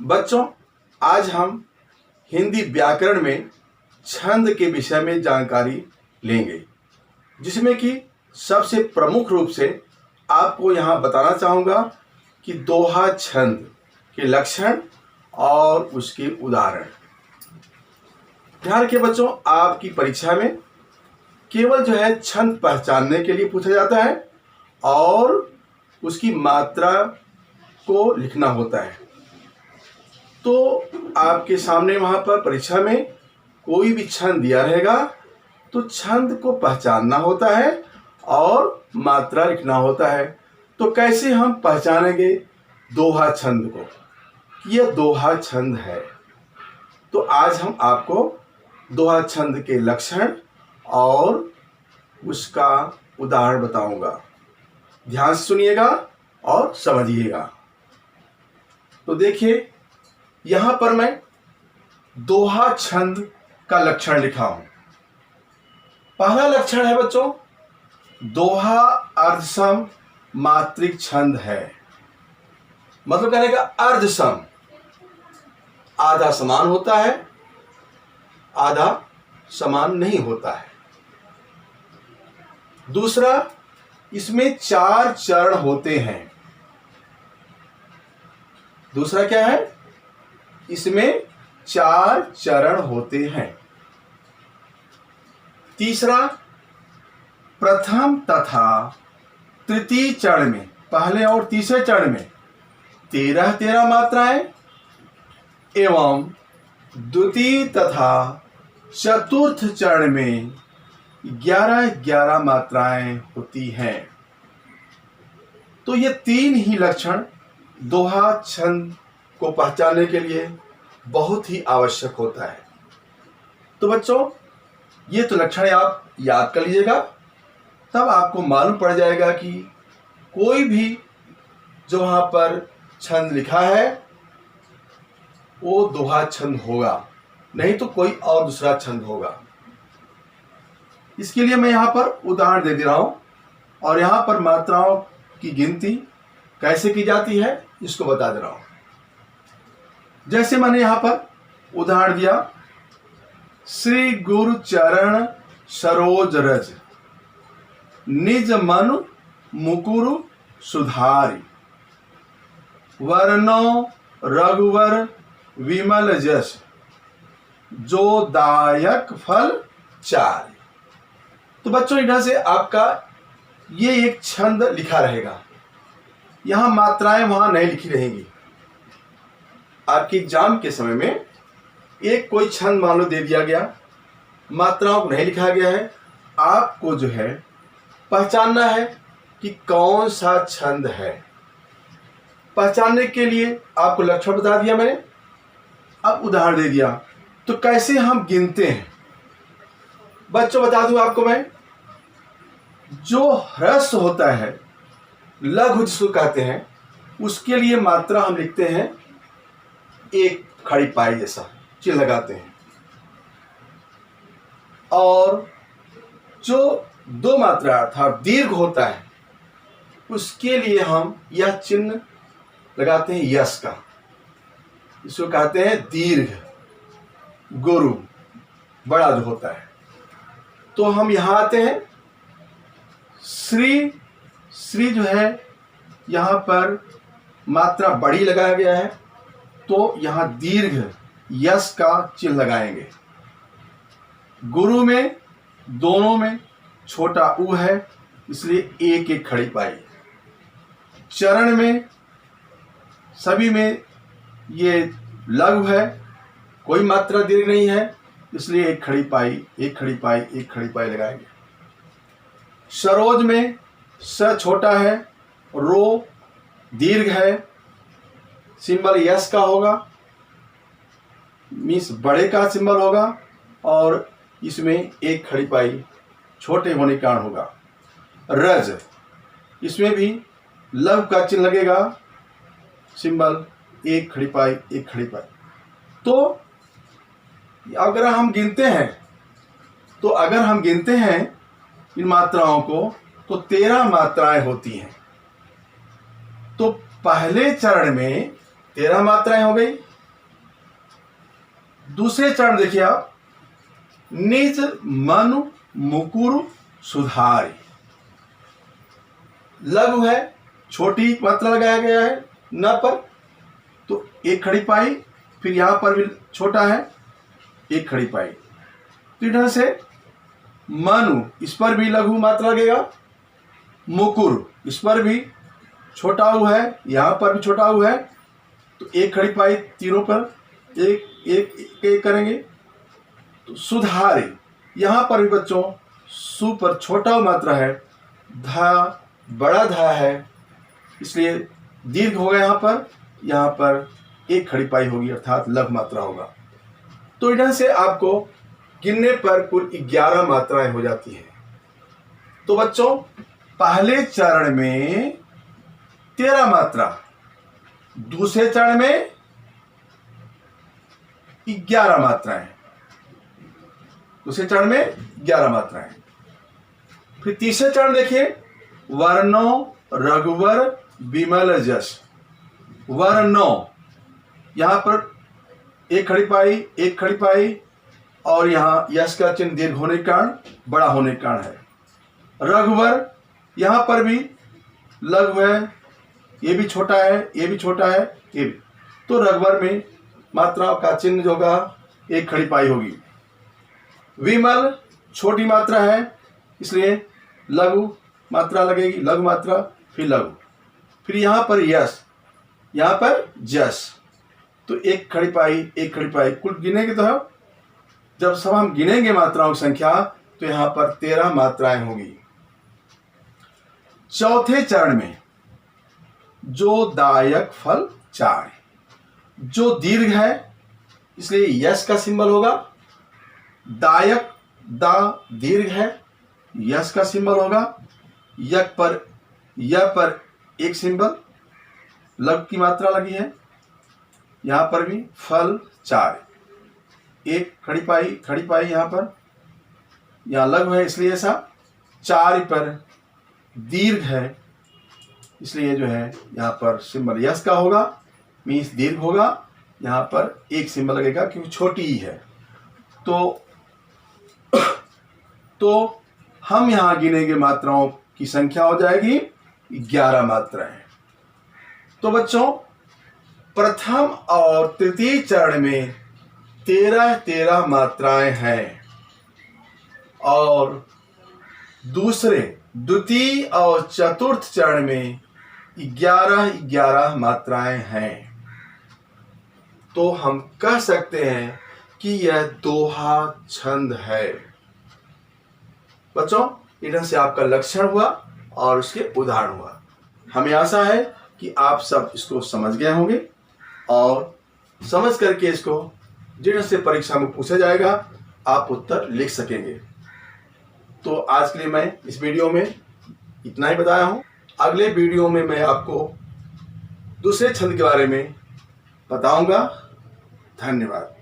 बच्चों, आज हम हिंदी व्याकरण में छंद के विषय में जानकारी लेंगे, जिसमें कि सबसे प्रमुख रूप से आपको यहाँ बताना चाहूँगा कि दोहा छंद के लक्षण और उसके उदाहरण। ध्यान रखिए बच्चों, आपकी परीक्षा में केवल छंद पहचानने के लिए पूछा जाता है और उसकी मात्रा को लिखना होता है। तो आपके सामने वहाँ पर परीक्षा में कोई भी छंद दिया रहेगा तो छंद को पहचानना होता है और मात्रा लिखना होता है। तो कैसे हम पहचानेंगे दोहा छंद को कि यह दोहा छंद है? तो आज हम आपको दोहा छंद के लक्षण और उसका उदाहरण बताऊंगा। ध्यान से सुनिएगा और समझिएगा। तो देखिए, यहाँ पर मैं दोहा छंद का लक्षण लिखा हूं। पहला लक्षण है बच्चों, दोहा अर्धसम मात्रिक छंद है। मतलब कहने का अर्धसम, आधा समान होता है, आधा समान नहीं होता है। दूसरा, इसमें 4 चरण होते हैं। दूसरा क्या है? इसमें 4 चरण होते हैं। तीसरा, प्रथम तथा तृतीय चरण में, पहले और तीसरे चरण में 13 मात्राएं एवं द्वितीय तथा चतुर्थ चरण में 11 मात्राएं होती हैं। तो ये 3 ही लक्षण दोहा छंद को पहचानने के लिए बहुत ही आवश्यक होता है। तो बच्चों, ये तो लक्षण आप याद कर लीजिएगा, तब आपको मालूम पड़ जाएगा कि कोई भी जो वहाँ पर छंद लिखा है वो दोहा छंद होगा, नहीं तो कोई और दूसरा छंद होगा। इसके लिए मैं यहाँ पर उदाहरण दे रहा हूँ और यहाँ पर मात्राओं की गिनती कैसे की जाती है इसको बता दे रहा हूँ। जैसे मैंने यहाँ पर उदाहरण दिया, श्री गुरु चरण सरोज रज, निज मन मुकुरु सुधारी, वर्णो रघुवर विमल जस, जो दायक फल चारि। तो बच्चों, इधर से आपका ये एक छंद लिखा रहेगा। यहां मात्राएं वहां नहीं लिखी रहेंगी। आपके एग्जाम के समय में एक कोई छंद मान लो दे दिया गया, मात्राओं को नहीं लिखा गया है। आपको पहचानना है कि कौन सा छंद है। पहचानने के लिए आपको लक्षण बता दिया मैंने, अब उदाहरण दे दिया। तो कैसे हम गिनते हैं बच्चों, बता दूं आपको मैं। जो ह्रस्व होता है, लघु जिसको कहते हैं, उसके लिए मात्रा हम लिखते हैं एक खड़ी पाई जैसा चिन्ह लगाते हैं। और जो 2 मात्रा अर्थात दीर्घ होता है, उसके लिए हम यह चिन्ह लगाते हैं यस का। इसको कहते हैं दीर्घ गुरु, बड़ा जो होता है। तो हम यहां आते हैं, श्री यहां पर मात्रा बड़ी लगाया गया है, तो यहां दीर्घ यस का चिन्ह लगाएंगे। गुरु में दोनों में छोटा उ है, इसलिए एक खड़ी पाई। चरण में सभी में ये लघु है, कोई मात्रा दीर्घ नहीं है, इसलिए एक खड़ी पाई लगाएंगे। सरोज में स छोटा है, रो दीर्घ है, सिंबल यस का होगा, मीन्स बड़े का सिंबल होगा, और इसमें एक खड़ी पाई छोटे होने के कारण होगा। रज, इसमें भी लघु का चिन्ह लगेगा, सिंबल एक खड़ी पाई। तो अगर हम गिनते हैं इन मात्राओं को, तो 13 मात्राएं होती हैं। तो पहले चरण में 13 मात्राएं हो गई, दूसरे चरण देखिए आप, निज मनु मुकुरु सुधारी। लघु है, छोटी मात्रा लगाया गया है न पर, तो एक खड़ी पाई, फिर यहां पर भी छोटा है, एक खड़ी पाई। तो इधर से मनु, इस पर भी लघु मात्रा लगेगा, मुकुर इस पर भी छोटा ऊ है, यहां पर भी छोटा ऊ है, तो एक खड़ी पाई, तीनों पर एक एक एक, एक करेंगे। तो सुधारी, यहां पर भी बच्चों सु पर छोटा ऊ मात्रा है, धा बड़ा धा है, इसलिए दीर्घ होगा यहाँ पर एक खड़ी पाई होगी, अर्थात लघु मात्रा होगा। तो इधर से आपको गिनने पर कुल 11 मात्राएं हो जाती हैं। तो बच्चों पहले चरण में 13 मात्रा, दूसरे चरण में 11 मात्राएं, दूसरे चरण में 11 मात्राएं। फिर तीसरे चरण देखिए, वर्णो रघुवर विमल जस। वर्णो, यहां पर एक खड़ी पाई, एक खड़ी पाई, और यहां यश का चिन्ह दीर्घ होने के कारण, बड़ा होने के कारण है। रघुवर, यहां पर भी लघु है, ये भी छोटा है, ये भी छोटा है, ये भी। तो रघुवर में मात्रा का चिन्ह जो होगा एक खड़ी पाई होगी। विमल छोटी मात्रा है, इसलिए लघु मात्रा लगेगी, लघु मात्रा, फिर लघु। फिर यहां पर यश, यहां पर जस, तो एक खड़ी पाई, एक खड़ी पाई, कुल गिनेंगे तो है, जब सब हम गिनेंगे मात्राओं की संख्या, तो यहां पर 13 मात्राएं होगी। चौथे चरण में जो दायक फल चार, जो दीर्घ है इसलिए यश का सिंबल होगा, दायक दा दीर्घ है, यश का सिंबल होगा, यक पर य पर एक सिंबल, लघु की मात्रा लगी है, यहां पर भी फल चार, एक खड़ी पाई यहां पर, यहां लघु है इसलिए ऐसा, चार पर दीर्घ है इसलिए जो है यहां पर सिंबल यश का होगा, मीन्स दीर्घ होगा, यहां पर एक सिंबल लगेगा क्योंकि छोटी ही है। तो हम यहां गिनेंगे मात्राओं की संख्या हो जाएगी 11 मात्राएं। तो बच्चों प्रथम और तृतीय चरण में 13 मात्राएं हैं, और द्वितीय और चतुर्थ चरण में 11 मात्राएं हैं। तो हम कह सकते हैं कि यह दोहा छंद है। बच्चों इधर से आपका लक्षण हुआ और उसके उदाहरण हुआ। हमें आशा है कि आप सब इसको समझ गए होंगे, और समझ करके इसको जिधर से परीक्षा में पूछा जाएगा आप उत्तर लिख सकेंगे। तो आज के लिए मैं इस वीडियो में इतना ही बताया हूँ। अगले वीडियो में मैं आपको दूसरे छंद के बारे में बताऊंगा। धन्यवाद।